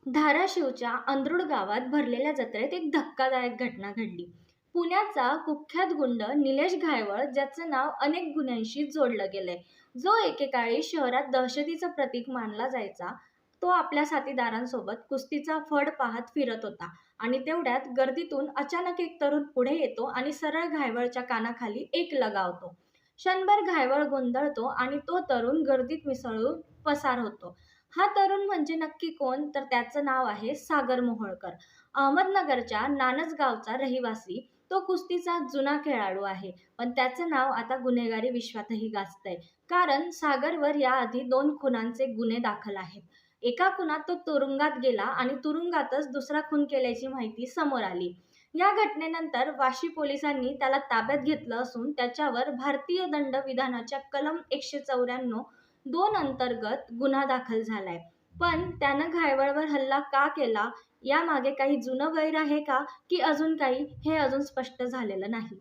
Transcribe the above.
धाराशिवच्या अंदरुड गावात भरलेल्या जत्रेत एक धक्कादायक घटना घडली. पुण्याचा कुख्यात गुंड निलेश घायवळ, ज्याचं नाव अनेक गुन्ह्यांशी जोडलं गेलंय, जो एकेकाळी शहरात दहशतीचं प्रतीक मानला जायचा, तो आपल्या साथीदारांसोबत कुस्तीचा फड पाहत फिरत होता. आणि तेवढ्यात गर्दीतून अचानक एक तरुण पुढे येतो आणि सरळ घायवळच्या कानाखाली एक लगावतो. क्षणभर घायवळ गोंधळतो आणि तो तरुण गर्दीत मिसळून पसार होतो. हा तरुण म्हणजे नक्की कोण? तर त्याचं नाव आहे सागर मोहोळकर. अहमदनगरच्या नानसगावचा रहिवासी. तो कुस्तीचा जुना खेळाडू आहे, पण त्याचं नाव आता गुन्हेगारी विश्वातही गाजतंय. कारण सागरवर याआधी 2 खुनांचे गुन्हे दाखल आहेत. एका खुनात तो तुरुंगात गेला आणि तुरुंगातच दुसरा खून केल्याची माहिती समोर आली. या घटनेनंतर वाशी पोलिसांनी त्याला ताब्यात घेतलं असून त्याच्यावर भारतीय दंड विधानाच्या कलम 194(2) अंतर्गत गुन्हा दाखल झालाय. पण त्यानं घायवळवर हल्ला का केला, यामागे काही जुनं वैर आहे का, की अजून काही, हे अजून स्पष्ट झालेलं नाही.